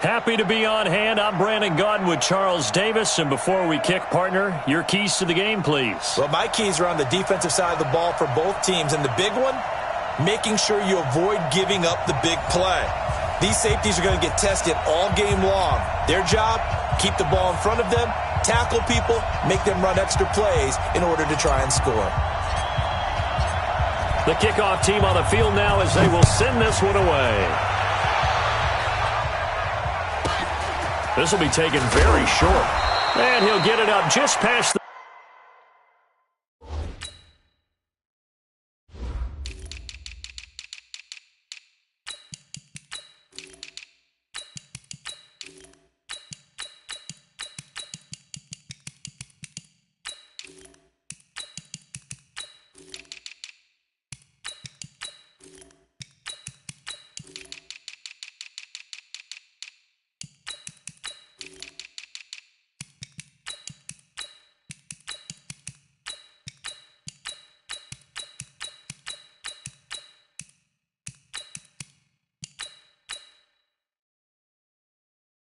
Happy to be on hand. I'm Brandon Gaudin with Charles Davis. And before we kick, partner, your keys to the game, please. Well, my keys are on the defensive side of the ball for both teams. And the big one, making sure you avoid giving up the big play. These safeties are going to get tested all game long. Their job, keep the ball in front of them, tackle people, make them run extra plays in order to try and score. The kickoff team on the field now as they will send this one away. This will be taken very short. And he'll get it up just past the...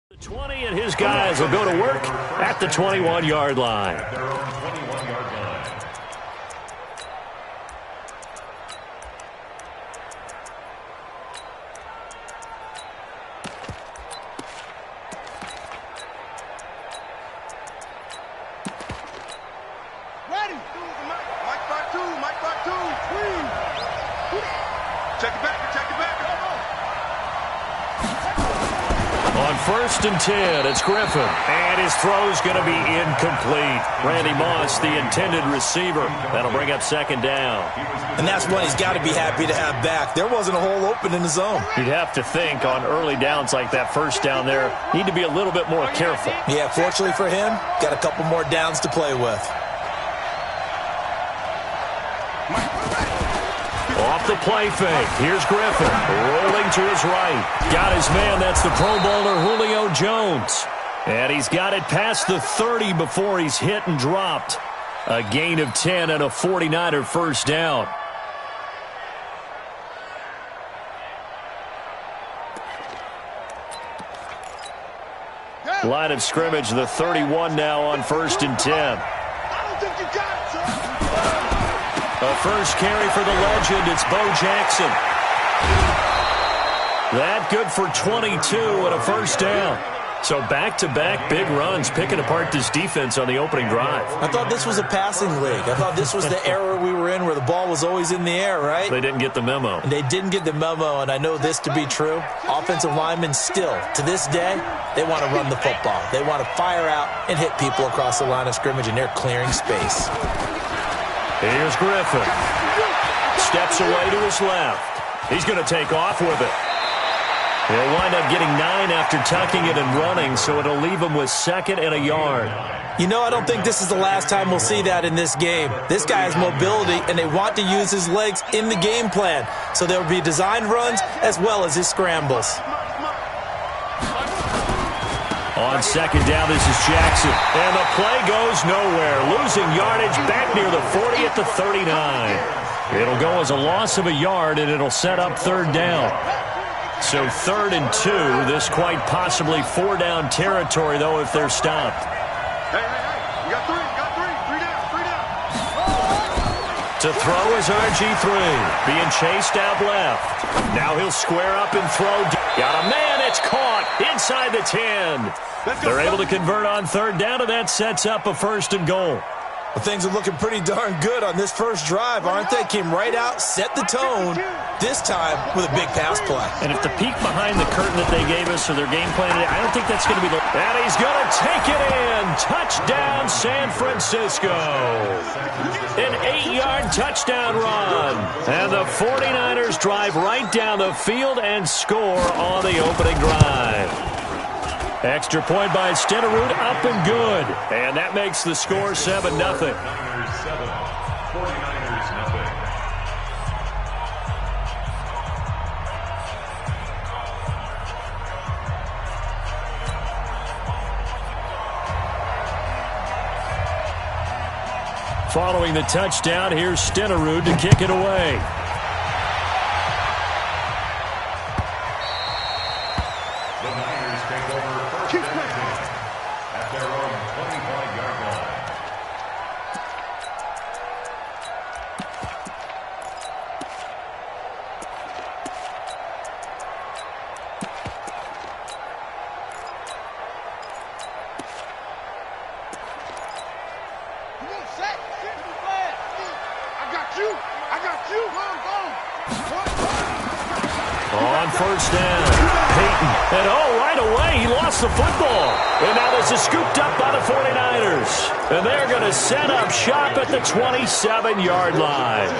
The 20, and his guys will go to work at the 21-yard line. Ready. Mike back two. Check it back. On 1st and 10, it's Griffin. And his throw's going to be incomplete. Randy Moss, the intended receiver. That'll bring up 2nd down. And that's one he's got to be happy to have back. There wasn't a hole open in the zone. You'd have to think on early downs like that 1st down there, need to be a little bit more careful. Yeah, fortunately for him, got a couple more downs to play with. Off the play fake. Here's Griffin. Rolling to his right. Got his man. That's the Pro Bowler Julio Jones. And he's got it past the 30 before he's hit and dropped. A gain of 10 and a 49er first down. Line of scrimmage, the 31 now on 1st and 10. I don't think you got it, sir. A first carry for the legend. It's Bo Jackson. That good for 22 and a first down. So back-to-back big runs, picking apart this defense on the opening drive. I thought this was a passing league. I thought this was the era we were in where the ball was always in the air, right? They didn't get the memo. And they didn't get the memo, and I know this to be true. Offensive linemen still, to this day, they want to run the football. They want to fire out and hit people across the line of scrimmage, and they're clearing space. Here's Griffin. Steps away to his left. He's going to take off with it. He'll wind up getting 9 after tucking it and running, so it'll leave him with 2nd and a yard. You know, I don't think this is the last time we'll see that in this game. This guy has mobility, and they want to use his legs in the game plan. So there will be designed runs as well as his scrambles. On 2nd down, this is Jackson. And the play goes nowhere. Losing yardage back near the 40 at the 39. It'll go as a loss of a yard, and it'll set up 3rd down. So 3rd and 2. This quite possibly 4-down territory, though, if they're stopped. Hey. You got three. Three down. To throw is RG3. Being chased out left. Now he'll square up and throw. Got a man. It's caught inside the 10. They're able to convert on 3rd down, and that sets up a 1st and goal. Well, things are looking pretty darn good on this first drive, aren't they? Came right out, set the tone, this time with a big pass play. And if the peek behind the curtain that they gave us or their game plan, I don't think that's going to be the... And he's going to take it in. Touchdown, San Francisco. An 8-yard touchdown run. And the 49ers drive right down the field and score on the opening drive. Extra point by Stenerud, up and good. And that makes the score 7-0. 49ers 7. Following the touchdown, here's Stenerud to kick it away. first down. Peyton. And right away, he lost the football. And now this is scooped up by the 49ers. And they're going to set up shop at the 27-yard line.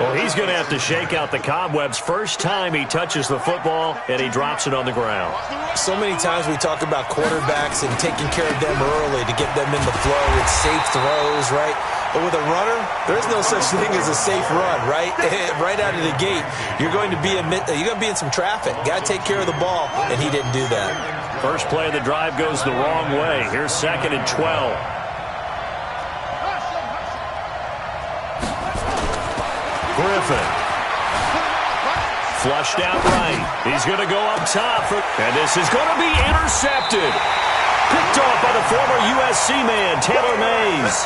Well, he's going to have to shake out the cobwebs first time he touches the football, and he drops it on the ground. So many times we talk about quarterbacks and taking care of them early to get them in the flow with safe throws, right? But with a runner, there's no such thing as a safe run, right? Right out of the gate, you're going to be in some traffic. Got to take care of the ball, and he didn't do that. First play of the drive goes the wrong way. Here's 2nd and 12. Griffin. Flushed out right. He's going to go up top. And this is going to be intercepted. Picked off by the former USC man, Taylor Mays.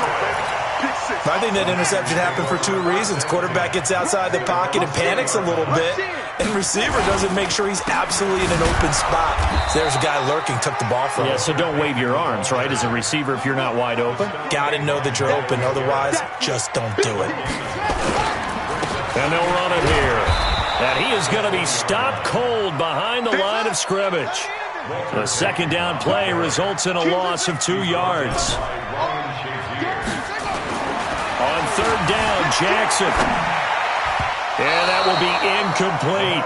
I think that interception happened for 2 reasons. Quarterback gets outside the pocket and panics a little bit. And receiver doesn't make sure he's absolutely in an open spot. So there's a guy lurking, took the ball from him. Yeah, so don't wave your arms, right, as a receiver if you're not wide open. Got to know that you're open. Otherwise, just don't do it. And they'll run it here. And he is going to be stopped cold behind the line of scrimmage. The 2nd down play results in a loss of 2 yards. On 3rd down, Jackson. And that will be incomplete.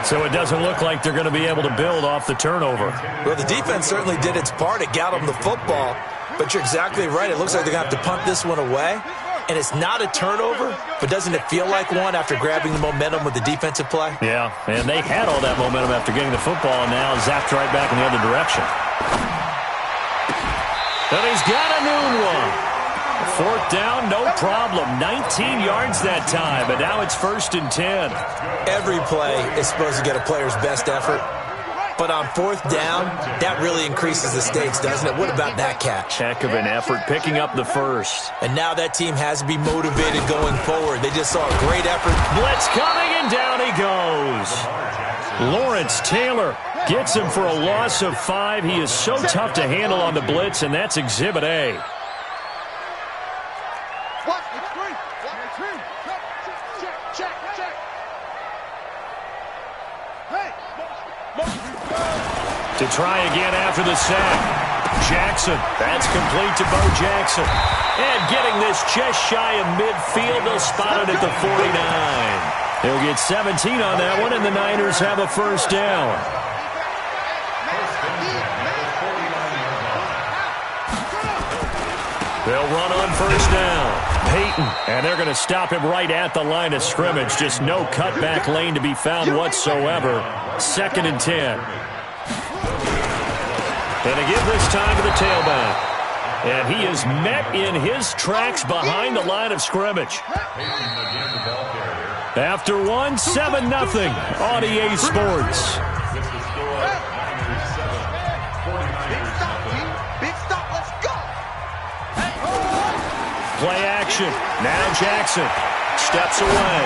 So it doesn't look like they're going to be able to build off the turnover. Well, the defense certainly did its part. It got them the football. But you're exactly right. It looks like they're going to have to punt this one away. And it's not a turnover, but doesn't it feel like one after grabbing the momentum with the defensive play? Yeah, and they had all that momentum after getting the football, and now zapped right back in the other direction. And he's got a new one. 4th down, no problem. 19 yards that time, and now it's 1st and 10. Every play is supposed to get a player's best effort. But on 4th down, that really increases the stakes, doesn't it? What about that catch? Heck of an effort, picking up the first. And now that team has to be motivated going forward. They just saw a great effort. Blitz coming, and down he goes. Lawrence Taylor gets him for a loss of 5. He is so tough to handle on the blitz, and that's Exhibit A. To try again after the sack. Jackson. That's complete to Bo Jackson. And getting this just shy of midfield. They'll spot it at the 49. They'll get 17 on that one, and the Niners have a first down. They'll run on first down. Peyton. And they're going to stop him right at the line of scrimmage. Just no cutback lane to be found whatsoever. 2nd and 10. And to give this time to the tailback. And he is met in his tracks behind the line of scrimmage. After 1, 7-0 on EA Sports. Play action. Now Jackson steps away.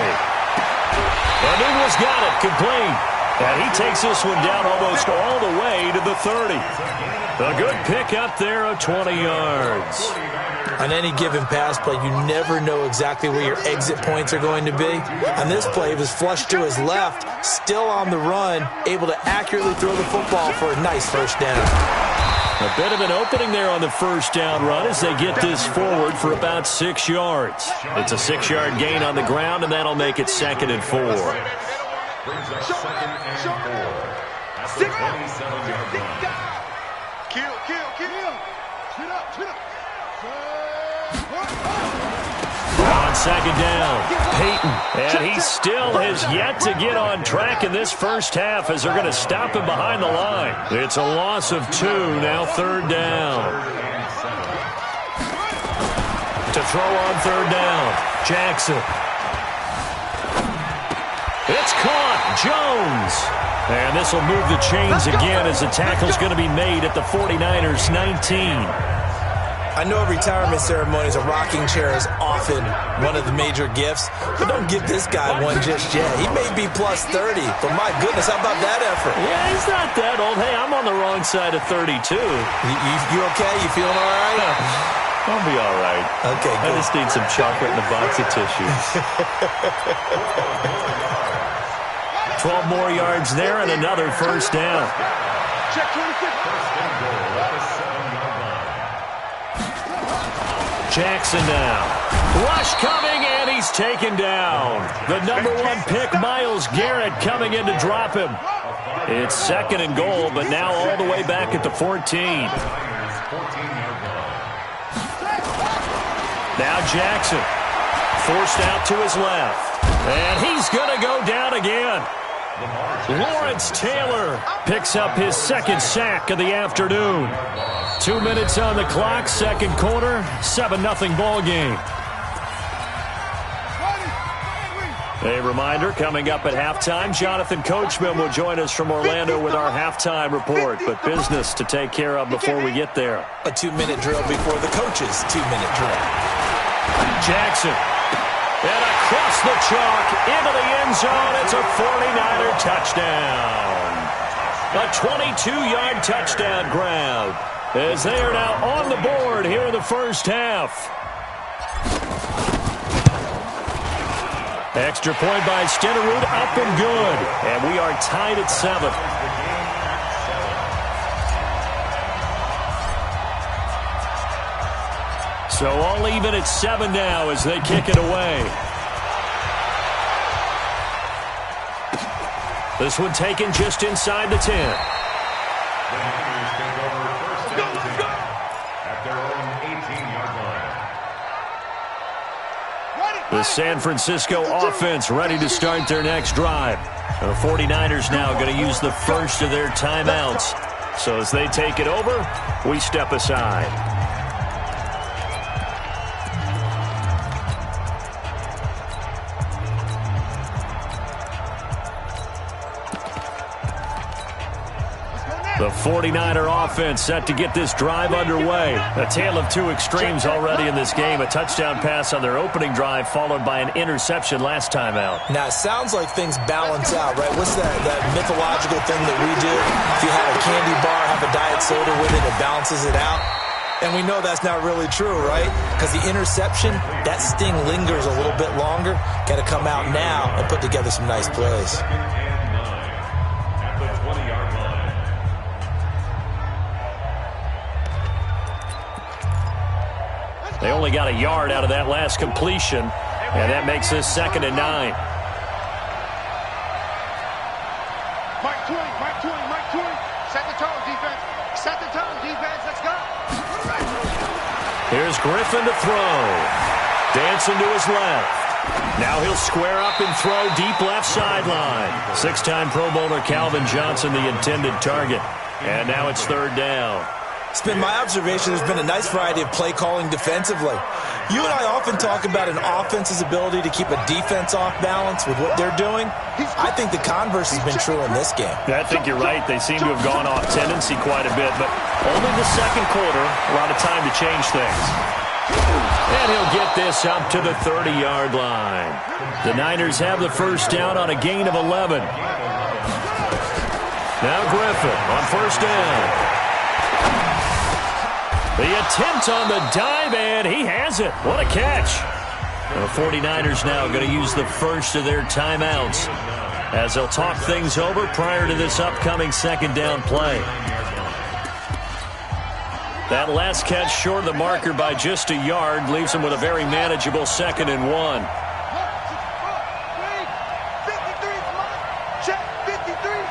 And Ingles got it complete. And he takes this one down almost all the way to the 30. A good pick up there of 20 yards. On any given pass play, you never know exactly where your exit points are going to be. On this play, it was flushed to his left, still on the run, able to accurately throw the football for a nice first down. A bit of an opening there on the first down run as they get this forward for about 6 yards. It's a 6-yard gain on the ground, and that'll make it 2nd and 4. On 2nd down, Peyton. And he still has yet to get on track in this first half as they're going to stop him behind the line. It's a loss of 2, now 3rd down. To throw on 3rd down, Jackson. It's caught. Jones. And this will move the chains again as the tackle's going to be made at the 49ers 19. I know at retirement ceremonies, a rocking chair is often one of the major gifts, but don't give this guy one just yet. He may be plus 30, but my goodness, how about that effort? Yeah, he's not that old. Hey, I'm on the wrong side of 32. You okay? You feeling all right? I'll be all right. Okay, good. I just need some chocolate and a box of tissues. 12 more yards there and another first down. Check 26. Jackson now. Rush coming, and he's taken down. The number 1 pick, Myles Garrett, coming in to drop him. It's 2nd and goal, but now all the way back at the 14. Now Jackson. Forced out to his left. And he's going to go down again. Lawrence Taylor picks up his 2nd sack of the afternoon. 2 minutes on the clock, 2nd quarter, 7-0 ball game. A reminder, coming up at halftime, Jonathan Coachman will join us from Orlando with our halftime report, but business to take care of before we get there. A 2-minute drill before the coach's 2-minute drill. Jackson. And across the chalk, into the end zone, it's a 49er touchdown. A 22-yard touchdown grab, as they are now on the board here in the first half. Extra point by Stenerud, up and good. And we are tied at 7. So all even at 7 now as they kick it away. This one taken just inside the 10. The San Francisco offense ready to start their next drive. The 49ers now going to use the first of their timeouts. So as they take it over, we step aside. The 49er offense set to get this drive underway. A tale of two extremes already in this game. A touchdown pass on their opening drive followed by an interception last time out. Now, it sounds like things balance out, right? What's that mythological thing that we do? If you have a candy bar, have a diet soda with it, it balances it out. And we know that's not really true, right? Because the interception, that sting lingers a little bit longer. Got to come out now and put together some nice plays. They only got a yard out of that last completion, and that makes this 2nd and 9. Mike Twing. Set the tone, defense. Set the tone, defense. Let's go. Here's Griffin to throw. Dancing to his left. Now he'll square up and throw deep left sideline. 6-time Pro Bowler Calvin Johnson, the intended target. And now it's 3rd down. It's been my observation there's been a nice variety of play calling defensively. You and I often talk about an offense's ability to keep a defense off balance with what they're doing. I think the converse has been true in this game. I think you're right. They seem to have gone off tendency quite a bit, but only the 2nd quarter, a lot of time to change things. And he'll get this up to the 30-yard line. The Niners have the first down on a gain of 11. Now Griffin on 1st down. The attempt on the dive, and he has it. What a catch. The 49ers now going to use the first of their timeouts as they'll talk things over prior to this upcoming 2nd down play. That last catch short of the marker by just a yard leaves him with a very manageable 2nd and 1. Check 53.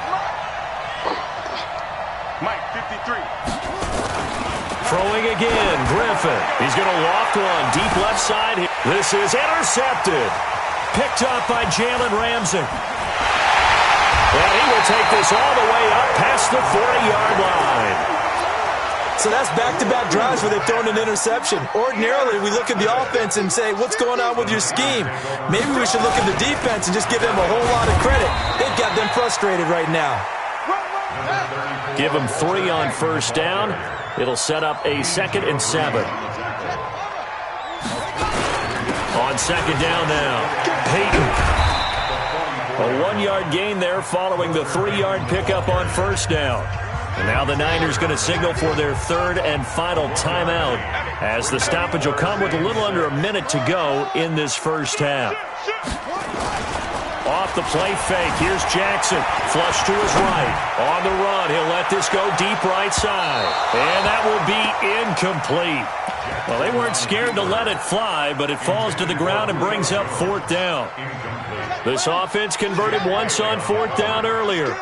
Mike 53. Throwing again, Griffin. He's going to loft one deep left side. This is intercepted. Picked up by Jalen Ramsey. And he will take this all the way up past the 40-yard line. So that's back-to-back drives where they've thrown an interception. Ordinarily, we look at the offense and say, what's going on with your scheme? Maybe we should look at the defense and just give them a whole lot of credit. They've got them frustrated right now. Give them 3 on 1st down. It'll set up a 2nd and 7. On 2nd down now, Peyton. A 1-yard gain there following the 3-yard pickup on 1st down. And now the Niners going to signal for their 3rd and final timeout as the stoppage will come with a little under a minute to go in this first half. Off the play fake. Here's Jackson. Flush to his right. On the run. He'll let this go deep right side. And that will be incomplete. Well, they weren't scared to let it fly, but it falls to the ground and brings up 4th down. This offense converted once on 4th down earlier.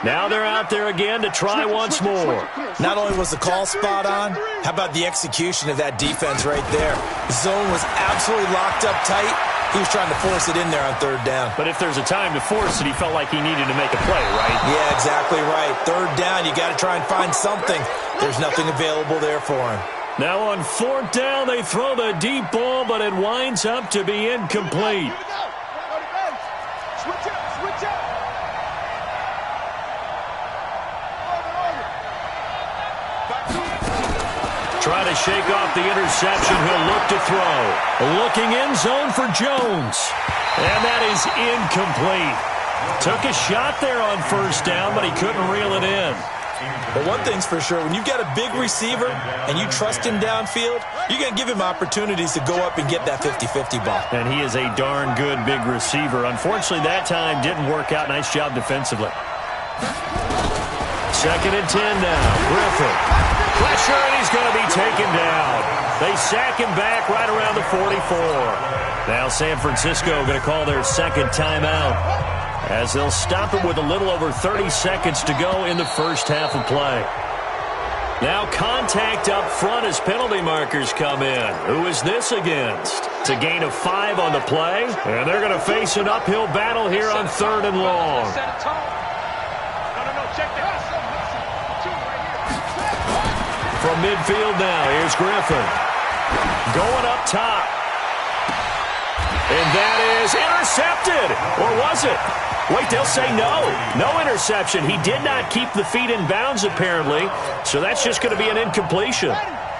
Now they're out there again to try once more. Not only was the call spot on, how about the execution of that defense right there? Zone was absolutely locked up tight. He was trying to force it in there on 3rd down. But if there's a time to force it, he felt like he needed to make a play, right? Yeah, exactly right. 3rd down, you got to try and find something. There's nothing available there for him. Now on 4th down, they throw the deep ball, but it winds up to be incomplete. Try to shake off the interception. He'll look to throw. Looking end zone for Jones. And that is incomplete. Took a shot there on 1st down, but he couldn't reel it in. But one thing's for sure, when you've got a big receiver and you trust him downfield, you're going to give him opportunities to go up and get that 50-50 ball. And he is a darn good big receiver. Unfortunately, that time didn't work out. Nice job defensively. 2nd and 10 now. Griffin. Pressure, and he's going to be taken down. They sack him back right around the 44. Now San Francisco going to call their 2nd timeout, as they'll stop it with a little over 30 seconds to go in the first half of play. Now contact up front as penalty markers come in. Who is this against? It's a gain of 5 on the play, and they're going to face an uphill battle here on 3rd and long. From midfield now, here's Griffin. Going up top. And that is intercepted. Or was it? Wait, they'll say no. No interception. He did not keep the feet in bounds, apparently. So that's just going to be an incompletion.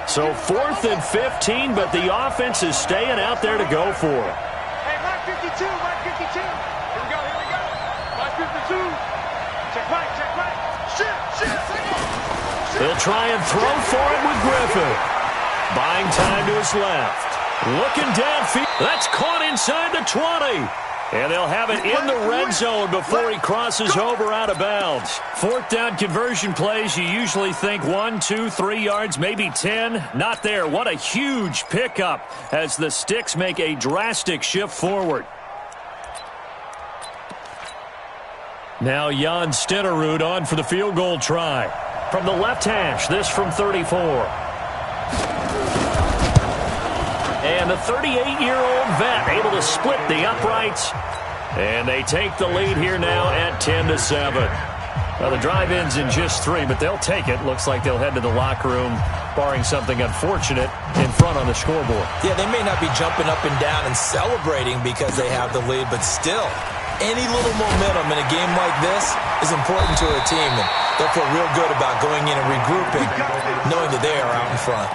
So 4th and 15, but the offense is staying out there to go for it. Hey, Mark 52, Mark 52. Here we go, here we go. Mark 52. Check right, check right. Shit. They'll try and throw for it with Griffin. Buying time to his left. Looking downfield. That's caught inside the 20. And they'll have it in the red zone before he crosses over out of bounds. 4th down conversion plays, you usually think 1, 2, 3 yards, maybe 10. Not there. What a huge pickup as the Sticks make a drastic shift forward. Now Jan Stenerud on for the field goal try. From the left hash, this from 34. And the 38-year-old vet able to split the uprights. And they take the lead here now at 10-7. Well, the drive ends in just 3, but they'll take it. Looks like they'll head to the locker room, barring something unfortunate, in front on the scoreboard. Yeah, they may not be jumping up and down and celebrating because they have the lead, but still, any little momentum in a game like this is important to a team, and they'll feel real good about going in and regrouping, knowing that they are out in front.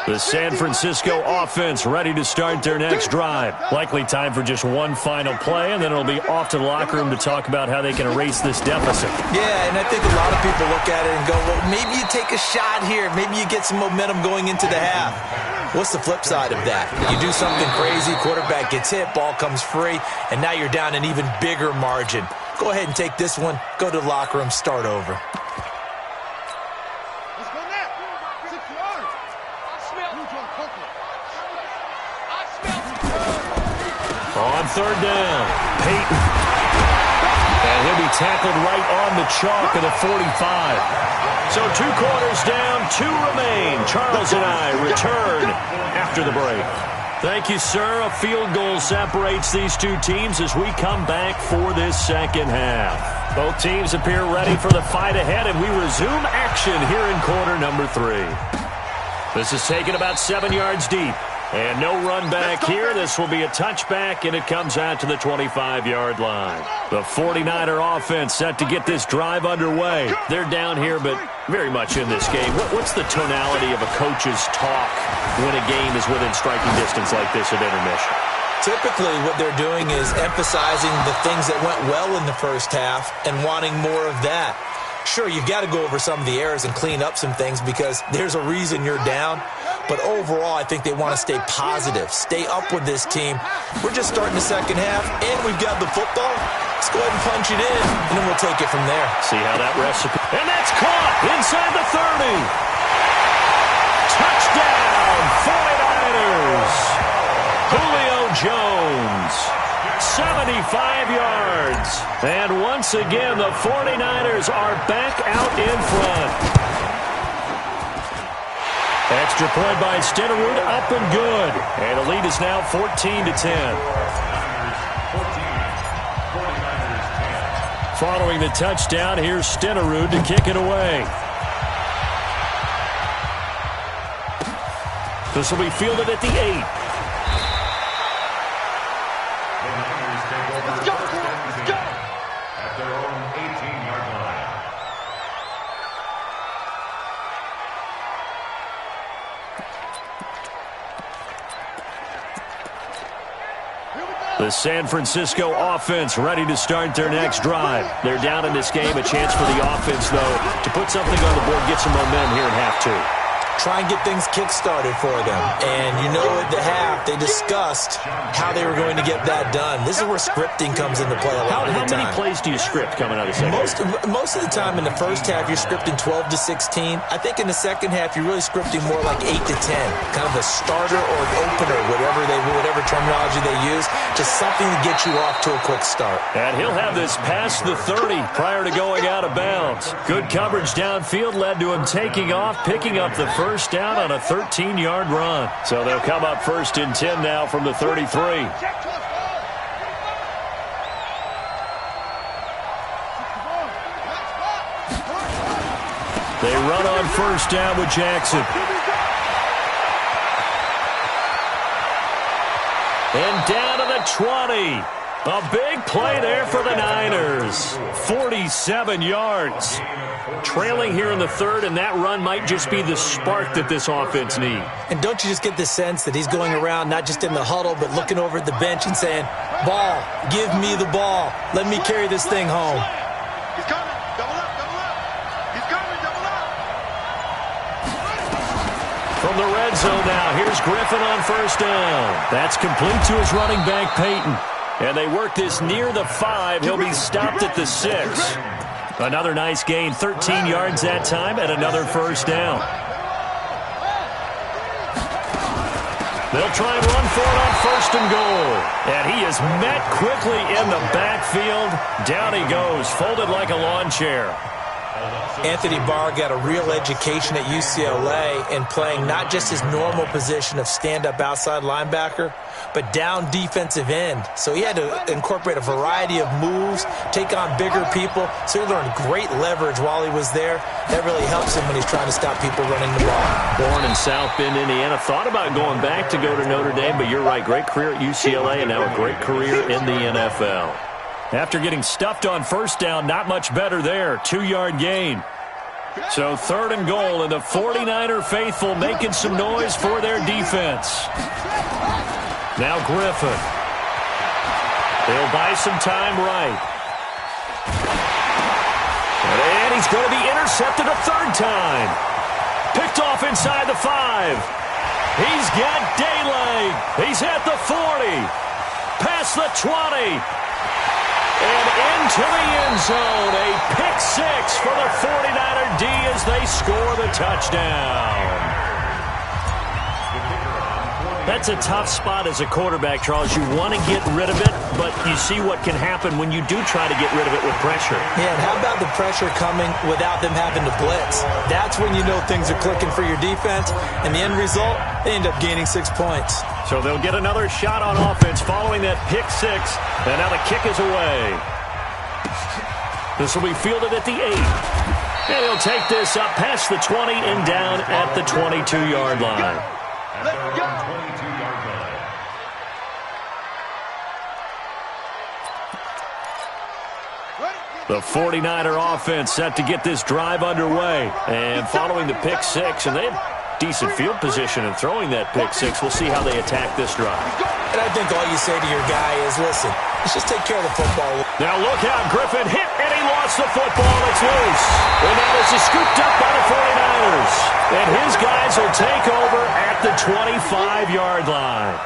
The San Francisco offense ready to start their next drive. Likely time for just one final play, and then it'll be off to the locker room to talk about how they can erase this deficit. Yeah, and I think a lot of people look at it and go, well, maybe you take a shot here. Maybe you get some momentum going into the half. What's the flip side of that? You do something crazy, quarterback gets hit, ball comes free, and now you're down an even bigger margin. Go ahead and take this one, go to the locker room, start over. On 3rd down, Peyton. And he'll be tackled right on the chalk of the 45. So 2 quarters down, 2 remain. Charles and I return after the break. Thank you, sir. A field goal separates these two teams as we come back for this second half. Both teams appear ready for the fight ahead, and we resume action here in quarter number 3. This is taken about 7 yards deep. And no run back here. This will be a touchback, and it comes out to the 25-yard line. The 49er offense set to get this drive underway. They're down here, but very much in this game. What's the tonality of a coach's talk when a game is within striking distance like this at intermission? Typically, what they're doing is emphasizing the things that went well in the first half and wanting more of that. Sure, you've got to go over some of the errors and clean up some things because there's a reason you're down. But overall, I think they want to stay positive, stay up with this team. We're just starting the second half, and we've got the football. Let's go ahead and punch it in, and then we'll take it from there. See how that recipe... And that's caught inside the 30. Touchdown, 49ers. Julio Jones, 75 yards. And once again, the 49ers are back out in front. Extra point by Stenerud, up and good. And the lead is now 14-10. Following the touchdown, here's Stenerud to kick it away. This will be fielded at the 8. Let's go, let's go. At their own 18-yard line. The San Francisco offense ready to start their next drive. They're down in this game. A chance for the offense, though, to put something on the board, get some momentum here in half two. Try and get things kick-started for them. And you know at the half, they discussed how they were going to get that done. This is where scripting comes into play a lot of the time. How many plays do you script coming out of the second? Most of the time in the first half, you're scripting 12 to 16. I think in the second half, you're really scripting more like 8 to 10. Kind of a starter or an opener, whatever terminology they use. Just something to get you off to a quick start. And he'll have this past the 30 prior to going out of bounds. Good coverage downfield led to him taking off, picking up the first down on a 13-yard run. So they'll come up 1st and 10 now from the 33. They run on 1st down with Jackson. And down to the 20. A big play there for the Niners. 47 yards. Trailing here in the 3rd, and that run might just be the spark that this offense needs. And don't you just get the sense that he's going around not just in the huddle, but looking over at the bench and saying, ball, give me the ball. Let me carry this thing home. He's coming. Double up, double up. He's coming, double up. From the red zone now, here's Griffin on 1st down. That's complete to his running back, Peyton. And they work this near the 5. He'll be stopped at the 6. Another nice gain, 13 yards that time, and another 1st down. They'll try and run for it on 1st and goal. And he is met quickly in the backfield. Down he goes, folded like a lawn chair. Anthony Barr got a real education at UCLA in playing not just his normal position of stand-up outside linebacker, but down defensive end. So he had to incorporate a variety of moves, take on bigger people. So he learned great leverage while he was there. That really helps him when he's trying to stop people running the ball. Born in South Bend, Indiana. Thought about going back to go to Notre Dame, but you're right. Great career at UCLA and now a great career in the NFL. After getting stuffed on 1st down, not much better there. 2-yard gain. So 3rd and goal, and the 49er faithful making some noise for their defense. Now Griffin. They'll buy some time right. And he's going to be intercepted a 3rd time. Picked off inside the 5. He's got daylight. He's at the 40. Past the 20. And into the end zone, a pick 6 for the 49er D as they score the touchdown. That's a tough spot as a quarterback, Charles. You want to get rid of it, but you see what can happen when you do try to get rid of it with pressure. Yeah, and how about the pressure coming without them having to blitz? That's when you know things are clicking for your defense, and the end result, they end up gaining 6 points. So they'll get another shot on offense following that pick 6, and now the kick is away. This will be fielded at the 8. And he'll take this up past the 20 and down at the 22-yard line. Let's go. 22-yard line. The 49er offense set to get this drive underway. And following the pick 6, and they have decent field position in throwing that pick 6. We'll see how they attack this drive. And I think all you say to your guy is, listen, let's just take care of the football. Now look out, Griffin hit, and he lost the football. It's loose. And now this is scooped up by the 49ers. And his guys will take over at the 25-yard line.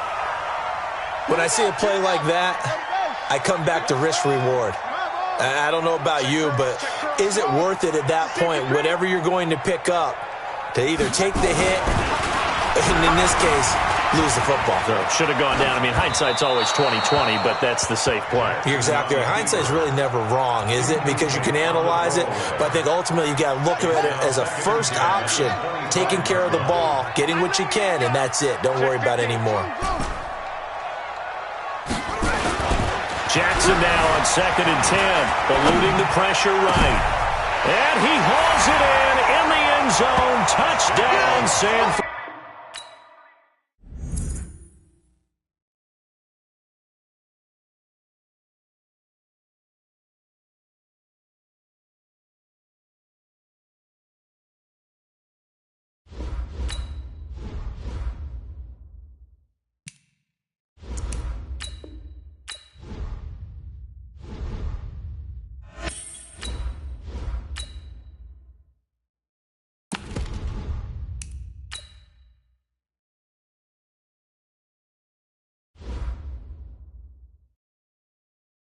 When I see a play like that, I come back to risk-reward. I don't know about you, but is it worth it at that point, whatever you're going to pick up, to either take the hit, and in this case, lose the football? So should have gone down. I mean, hindsight's always 20/20, but that's the safe play. You're exactly right. Hindsight's really never wrong, is it? Because you can analyze it, but I think ultimately you got to look at it as a first option, taking care of the ball, getting what you can, and that's it. Don't worry about any more. Jackson now on 2nd and 10, eluding the pressure right. And he hauls it in the end zone. Touchdown, San Francisco.